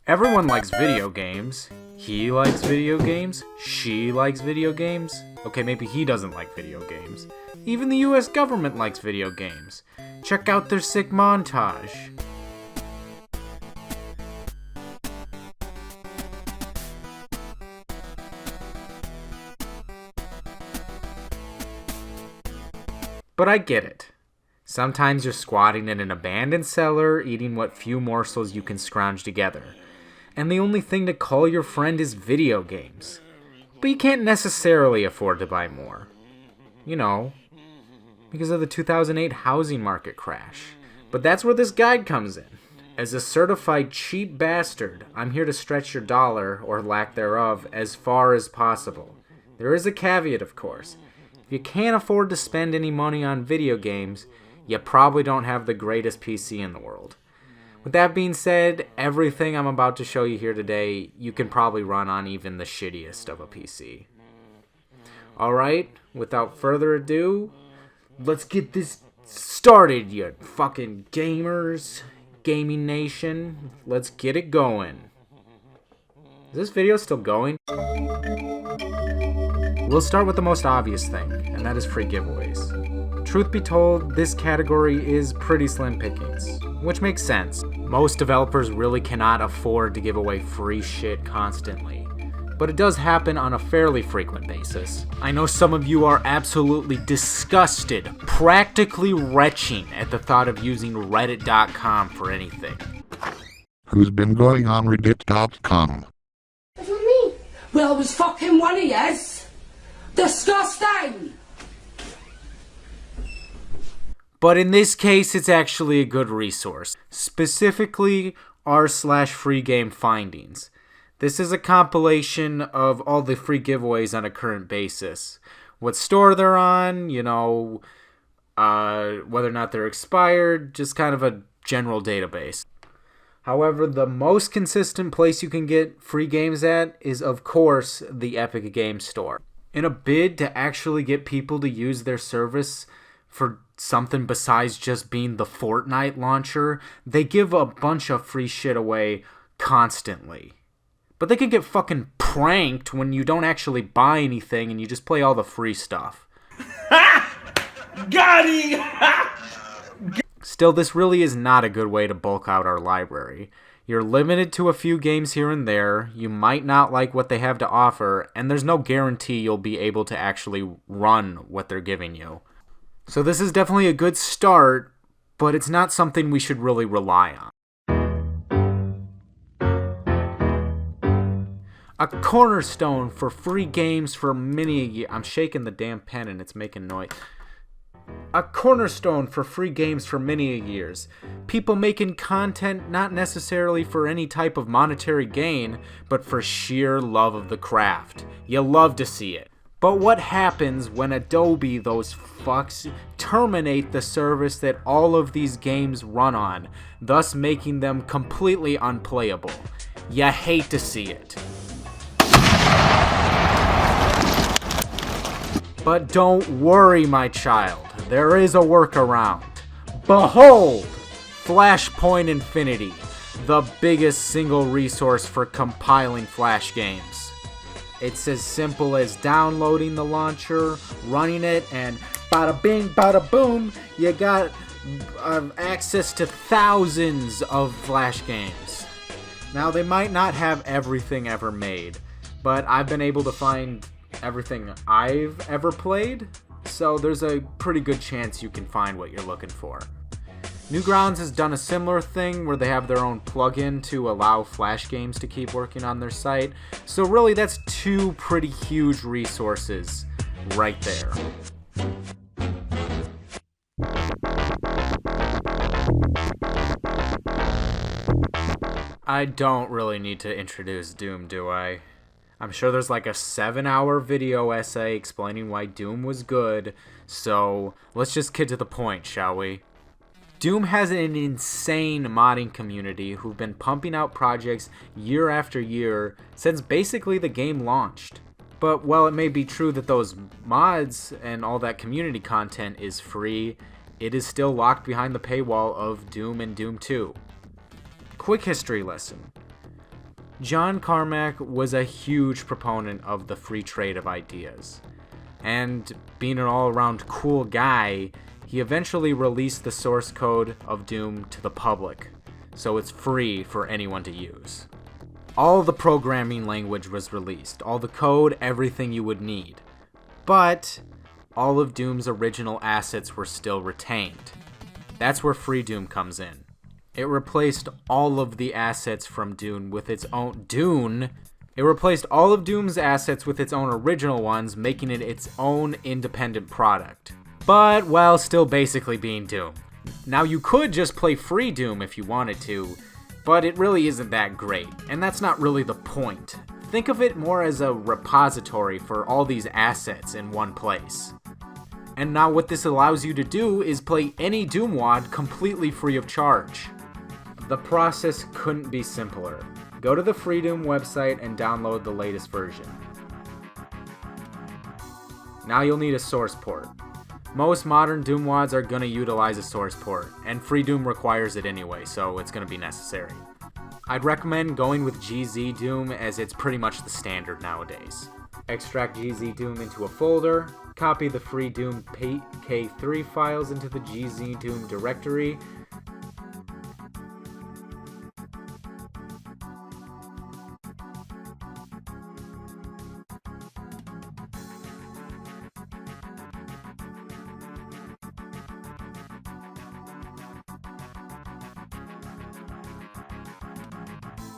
Everyone likes video games. He likes video games. She likes video games. Okay, maybe he doesn't like video games. Even the US government likes video games. Check out their sick montage. But I get it. Sometimes you're squatting in an abandoned cellar, eating what few morsels you can scrounge together. And the only thing to call your friend is video games. But you can't necessarily afford to buy more. You know, because of the 2008 housing market crash. But that's where this guide comes in. As a certified cheap bastard, I'm here to stretch your dollar, or lack thereof, as far as possible. There is a caveat, of course. If you can't afford to spend any money on video games, you probably don't have the greatest PC in the world. With that being said, everything I'm about to show you here today, you can probably run on even the shittiest of a PC. Alright, without further ado, let's get this started, you fucking gamers, gaming nation. Let's get it going. Is this video still going? We'll start with the most obvious thing, and that is free giveaways. Truth be told, this category is pretty slim pickings, which makes sense. Most developers really cannot afford to give away free shit constantly, but it does happen on a fairly frequent basis. I know some of you are absolutely disgusted, practically retching at the thought of using reddit.com for anything. Who's been going on reddit.com? It was me. Well, it was fucking one of yous. Disgusting! But in this case, it's actually a good resource. Specifically, r/free game findings. This is a compilation of all the free giveaways on a current basis. What store they're on, whether or not they're expired, just kind of a general database. However, the most consistent place you can get free games at is, of course, the Epic Games Store. In a bid to actually get people to use their service for something besides just being the Fortnite launcher, they give a bunch of free shit away constantly. But they can get fucking pranked when you don't actually buy anything and you just play all the free stuff. Got him! Still, this really is not a good way to bulk out our library. You're limited to a few games here and there, you might not like what they have to offer, and there's no guarantee you'll be able to actually run what they're giving you. So this is definitely a good start, but it's not something we should really rely on. A cornerstone for free games for many a year. I'm shaking the damn pen and it's making noise. A cornerstone for free games for many years. People making content not necessarily for any type of monetary gain, but for sheer love of the craft. You love to see it. But what happens when Adobe, those fucks, terminate the service that all of these games run on, thus making them completely unplayable? You hate to see it. But don't worry, my child. There is a workaround. Behold! Flashpoint Infinity, the biggest single resource for compiling Flash games. It's as simple as downloading the launcher, running it, and bada bing, bada boom, you got access to thousands of Flash games. Now, they might not have everything ever made, but I've been able to find everything I've ever played, so there's a pretty good chance you can find what you're looking for. Newgrounds has done a similar thing where they have their own plugin to allow Flash games to keep working on their site, so really that's two pretty huge resources right there. I don't really need to introduce Doom, do I? I'm sure there's like a 7-hour video essay explaining why Doom was good, so let's just get to the point, shall we? Doom has an insane modding community who've been pumping out projects year after year since basically the game launched. But while it may be true that those mods and all that community content is free, it is still locked behind the paywall of Doom and Doom 2. Quick history lesson. John Carmack was a huge proponent of the free trade of ideas. And being an all-around cool guy, he eventually released the source code of Doom to the public, so it's free for anyone to use. All the programming language was released, all the code, everything you would need. But all of Doom's original assets were still retained. That's where Free Doom comes in. It replaced all of the assets from Doom with its own It replaced all of Doom's assets with its own original ones, making it its own independent product. But while still basically being Doom. Now you could just play Free Doom if you wanted to, but it really isn't that great, and that's not really the point. Think of it more as a repository for all these assets in one place. And now what this allows you to do is play any Doom WAD completely free of charge. The process couldn't be simpler. Go to the Free Doom website and download the latest version. Now you'll need a source port. Most modern Doom WADs are going to utilize a source port, and Free Doom requires it anyway, so it's going to be necessary. I'd recommend going with GZ Doom as it's pretty much the standard nowadays. Extract GZ Doom into a folder, copy the Free Doom K3 files into the GZ Doom directory,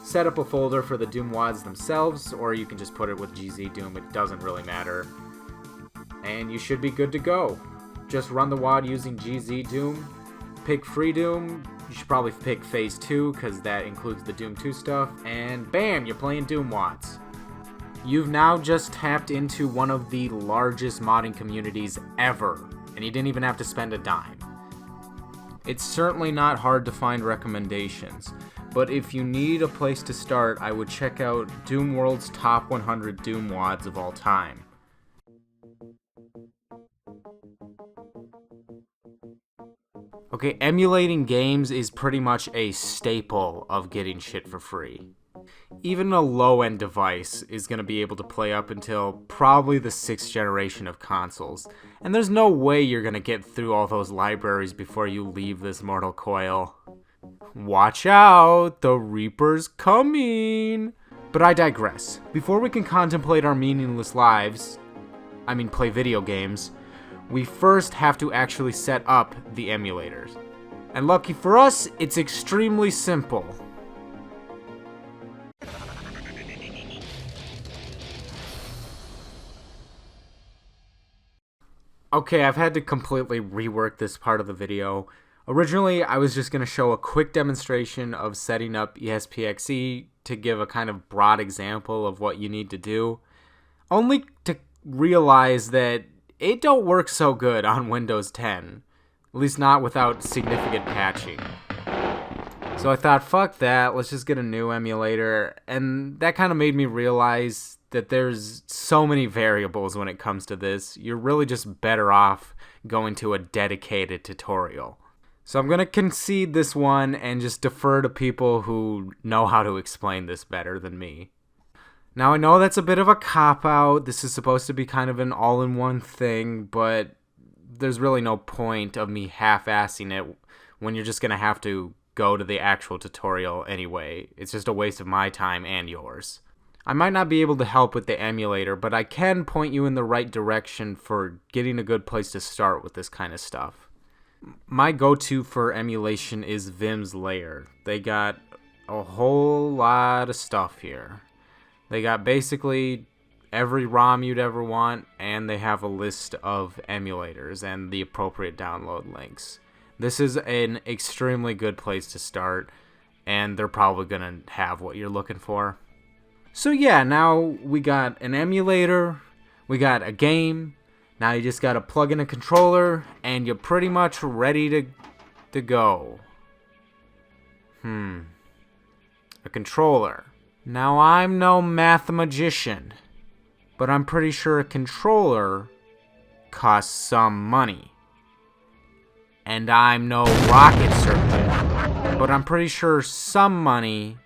set up a folder for the Doom WADs themselves, or you can just put it with GZ Doom, it doesn't really matter. And you should be good to go. Just run the WAD using GZ Doom, pick Free Doom, you should probably pick Phase 2 because that includes the Doom 2 stuff, and bam, you're playing Doom WADs. You've now just tapped into one of the largest modding communities ever, and you didn't even have to spend a dime. It's certainly not hard to find recommendations, but if you need a place to start, I would check out Doom World's top 100 Doom WADs of all time. Okay, emulating games is pretty much a staple of getting shit for free. Even a low-end device is going to be able to play up until probably the 6th generation of consoles, and there's no way you're going to get through all those libraries before you leave this mortal coil. Watch out, the Reaper's coming! But I digress. Before we can contemplate our meaningless lives, play video games, we first have to actually set up the emulators. And lucky for us, it's extremely simple. Okay, I've had to completely rework this part of the video. Originally, I was just going to show a quick demonstration of setting up ESPXE to give a kind of broad example of what you need to do, only to realize that it don't work so good on Windows 10, at least not without significant patching. So I thought, fuck that, let's just get a new emulator, and that kind of made me realize that there's so many variables when it comes to this. You're really just better off going to a dedicated tutorial. So I'm going to concede this one and just defer to people who know how to explain this better than me. Now I know that's a bit of a cop-out, this is supposed to be kind of an all-in-one thing, but there's really no point of me half-assing it when you're just going to have to go to the actual tutorial anyway. It's just a waste of my time and yours. I might not be able to help with the emulator, but I can point you in the right direction for getting a good place to start with this kind of stuff. My go-to for emulation is Vim's Lair. They got a whole lot of stuff here. They got basically every ROM you'd ever want, and they have a list of emulators and the appropriate download links. This is an extremely good place to start, and they're probably going to have what you're looking for. So yeah, now we got an emulator, we got a game. Now you just gotta plug in a controller, and you're pretty much ready to go. A controller. Now I'm no mathematician, but I'm pretty sure a controller costs some money. And I'm no rocket surgeon, but I'm pretty sure some money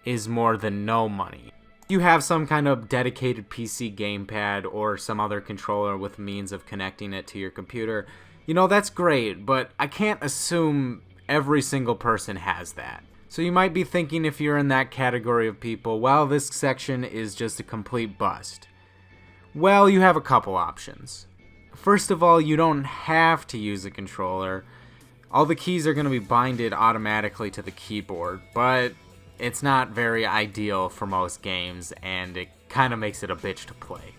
is more than no money. If you have some kind of dedicated PC gamepad or some other controller with means of connecting it to your computer, that's great, but I can't assume every single person has that. So you might be thinking, if you're in that category of people, well, this section is just a complete bust. Well, you have a couple options. First of all, you don't have to use a controller. All the keys are going to be binded automatically to the keyboard, but it's not very ideal for most games, and it kind of makes it a bitch to play.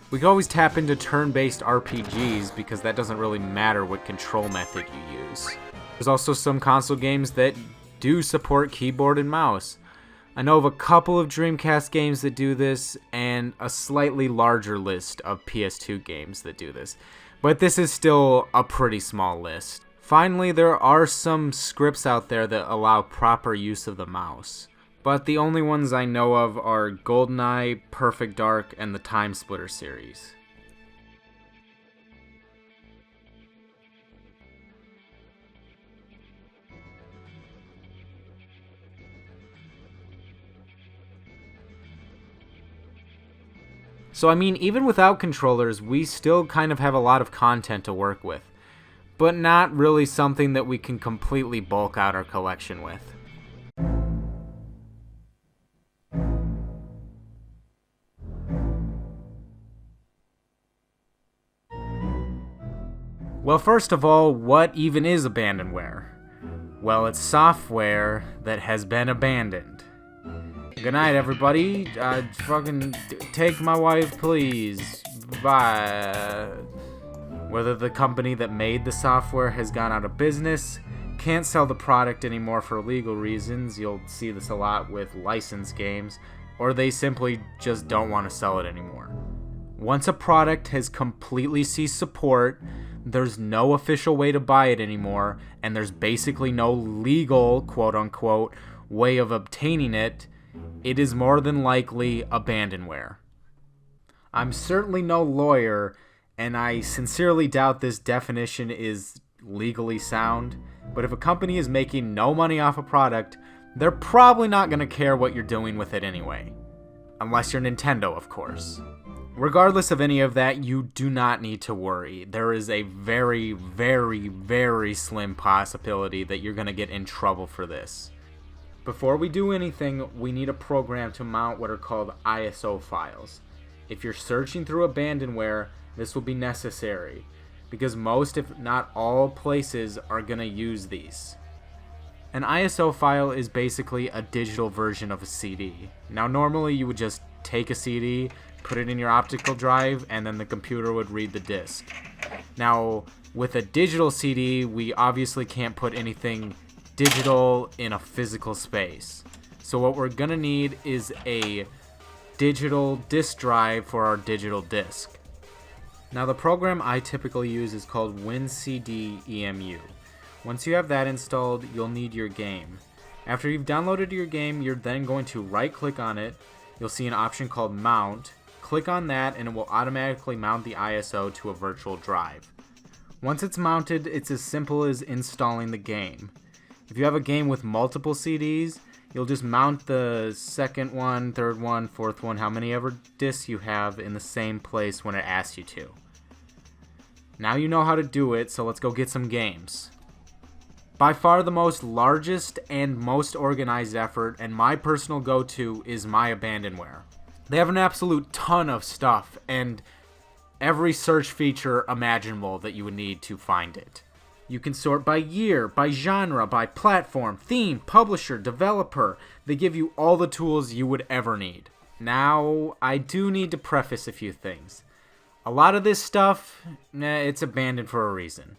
We can always tap into turn-based RPGs because that doesn't really matter what control method you use. There's also some console games that do support keyboard and mouse. I know of a couple of Dreamcast games that do this, and a slightly larger list of PS2 games that do this, but this is still a pretty small list. Finally, there are some scripts out there that allow proper use of the mouse, but the only ones I know of are GoldenEye, Perfect Dark, and the Time Splitter series. So I mean, even without controllers, we still kind of have a lot of content to work with, but not really something that we can completely bulk out our collection with. Well, first of all, what even is Abandonware? Well, it's software that has been abandoned. Good night, everybody. Fucking take my wife, please. Bye. Whether the company that made the software has gone out of business, can't sell the product anymore for legal reasons, you'll see this a lot with licensed games, or they simply just don't want to sell it anymore. Once a product has completely ceased support, there's no official way to buy it anymore, and there's basically no legal, quote-unquote, way of obtaining it, it is more than likely abandonware. I'm certainly no lawyer, and I sincerely doubt this definition is legally sound, but if a company is making no money off a product, they're probably not going to care what you're doing with it anyway. Unless you're Nintendo, of course. Regardless of any of that, you do not need to worry. There is a very, very, very slim possibility that you're going to get in trouble for this. Before we do anything, we need a program to mount what are called ISO files. If you're searching through Abandonware, this will be necessary, because most, if not all, places are going to use these. An ISO file is basically a digital version of a CD. Now, normally you would just take a CD, put it in your optical drive, and then the computer would read the disc. Now, with a digital CD, we obviously can't put anything digital in a physical space. So what we're gonna need is a digital disk drive for our digital disc. Now the program I typically use is called WinCD-EMU. Once you have that installed, you'll need your game. After you've downloaded your game, you're then going to right click on it. You'll see an option called Mount. Click on that and it will automatically mount the ISO to a virtual drive. Once it's mounted, it's as simple as installing the game. If you have a game with multiple CDs, you'll just mount the second one, third one, fourth one, how many ever discs you have in the same place when it asks you to. Now you know how to do it, so let's go get some games. By far the most largest and most organized effort, and my personal go-to, is my Abandonware. They have an absolute ton of stuff, and every search feature imaginable that you would need to find it. You can sort by year, by genre, by platform, theme, publisher, developer. They give you all the tools you would ever need. Now, I do need to preface a few things. A lot of this stuff, it's abandoned for a reason.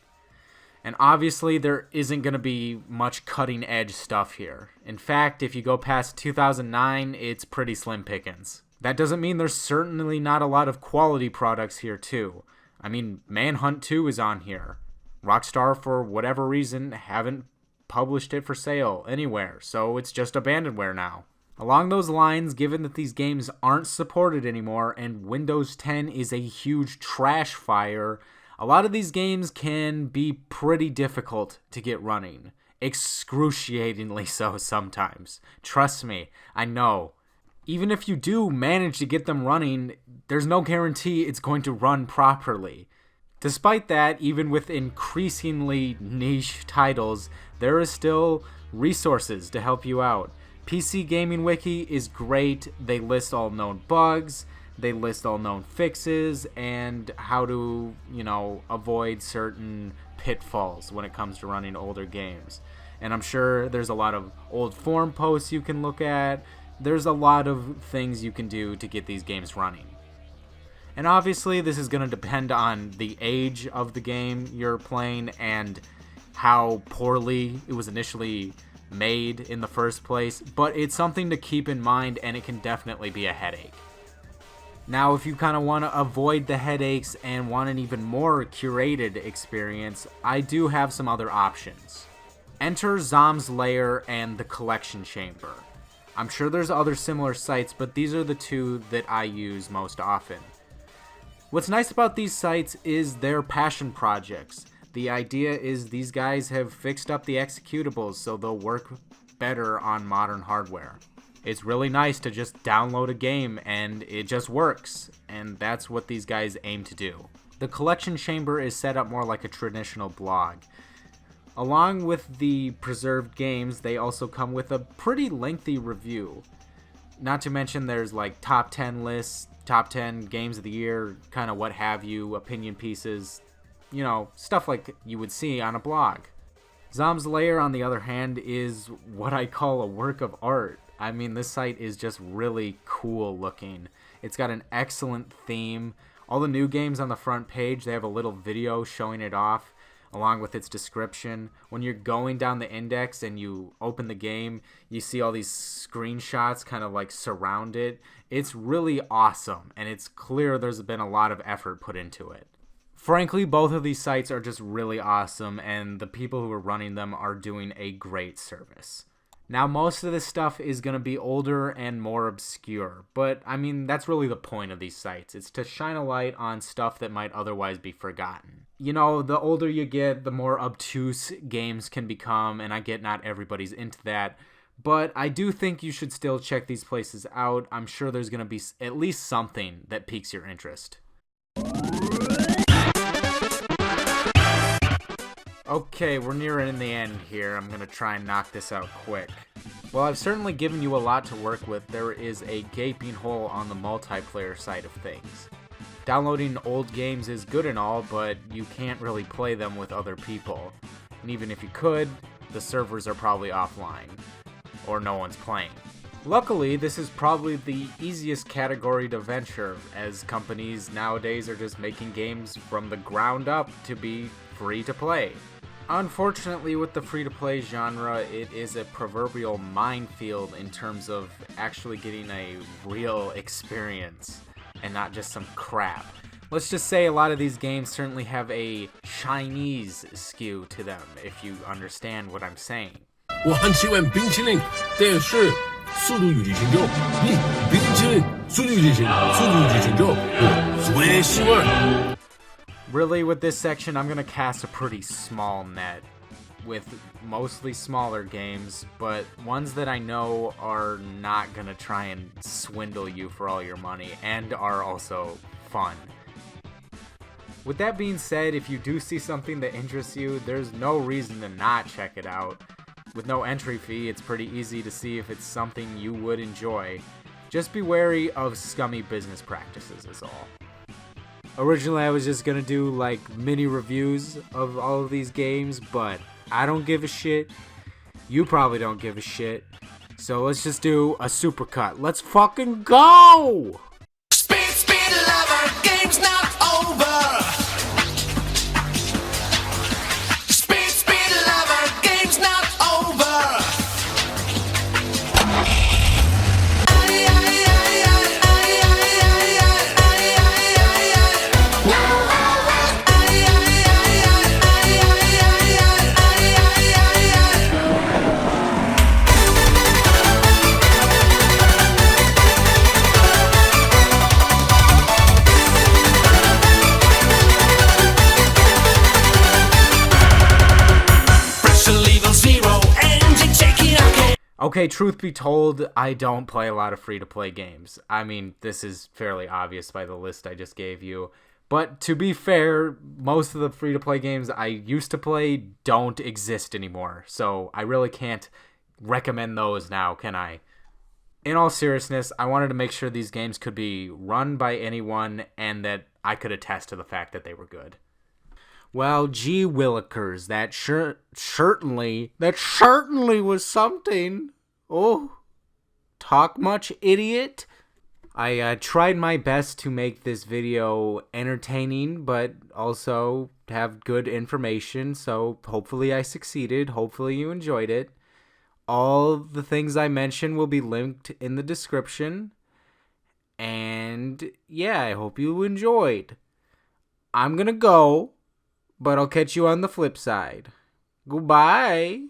And obviously, there isn't going to be much cutting-edge stuff here. In fact, if you go past 2009, it's pretty slim pickings. That doesn't mean there's certainly not a lot of quality products here, too. I mean, Manhunt 2 is on here. Rockstar, for whatever reason, haven't published it for sale anywhere, so it's just Abandonware now. Along those lines, given that these games aren't supported anymore and Windows 10 is a huge trash fire, a lot of these games can be pretty difficult to get running. Excruciatingly so sometimes. Trust me, I know. Even if you do manage to get them running, there's no guarantee it's going to run properly. Despite that, even with increasingly niche titles, there is still resources to help you out. PC Gaming Wiki is great. They list all known bugs, they list all known fixes, and how to, avoid certain pitfalls when it comes to running older games. And I'm sure there's a lot of old forum posts you can look at. There's a lot of things you can do to get these games running. And obviously this is going to depend on the age of the game you're playing and how poorly it was initially made in the first place, but it's something to keep in mind, and it can definitely be a headache. Now, if you kind of want to avoid the headaches and want an even more curated experience, I do have some other options. Enter Zom's Lair and the Collection Chamber. I'm sure there's other similar sites, but these are the two that I use most often. What's nice about these sites is they're passion projects. The idea is these guys have fixed up the executables so they'll work better on modern hardware. It's really nice to just download a game and it just works, and that's what these guys aim to do. The Collection Chamber is set up more like a traditional blog. Along with the preserved games, they also come with a pretty lengthy review. Not to mention there's like top 10 lists, top 10 games of the year, kind of what have you, opinion pieces, stuff like you would see on a blog. Zom's Lair, on the other hand, is what I call a work of art. I mean, this site is just really cool looking. It's got an excellent theme. All the new games on the front page, they have a little video showing it off, along with its description. When you're going down the index and you open the game, you see all these screenshots kind of like surround it. It's really awesome, and it's clear there's been a lot of effort put into it. Frankly, both of these sites are just really awesome, and the people who are running them are doing a great service. Now, most of this stuff is going to be older and more obscure, but I mean, that's really the point of these sites. It's to shine a light on stuff that might otherwise be forgotten. The older you get, the more obtuse games can become, and I get not everybody's into that, but I do think you should still check these places out. I'm sure there's going to be at least something that piques your interest. Okay, we're nearing the end here. I'm going to try and knock this out quick. Well, I've certainly given you a lot to work with. There is a gaping hole on the multiplayer side of things. Downloading old games is good and all, but you can't really play them with other people. And even if you could, the servers are probably offline, or no one's playing. Luckily, this is probably the easiest category to venture, as companies nowadays are just making games from the ground up to be free to play. Unfortunately, with the free-to-play genre, it is a proverbial minefield in terms of actually getting a real experience and not just some crap. Let's just say a lot of these games certainly have a Chinese skew to them, if you understand what I'm saying. 我很喜欢冰淇淋，但是速度与激情中，冰淇淋，速度与激情，速度与激情中，我最喜欢。 Really, with this section, I'm going to cast a pretty small net with mostly smaller games, but ones that I know are not going to try and swindle you for all your money and are also fun. With that being said, if you do see something that interests you, there's no reason to not check it out. With no entry fee, it's pretty easy to see if it's something you would enjoy. Just be wary of scummy business practices is all. Originally, I was just gonna do like mini reviews of all of these games, but I don't give a shit. You probably don't give a shit. So let's just do a supercut. Let's fucking go! Speed lover, game's not over. Speed lover, game's not over. Okay, truth be told, I don't play a lot of free-to-play games. I mean, this is fairly obvious by the list I just gave you. But to be fair, most of the free-to-play games I used to play don't exist anymore. So I really can't recommend those now, can I? In all seriousness, I wanted to make sure these games could be run by anyone and that I could attest to the fact that they were good. Well, gee willikers, that certainly was something. Oh, talk much, idiot. I tried my best to make this video entertaining, but also have good information, so hopefully I succeeded. Hopefully you enjoyed it. All the things I mentioned will be linked in the description. And yeah, I hope you enjoyed. I'm gonna go, but I'll catch you on the flip side. Goodbye.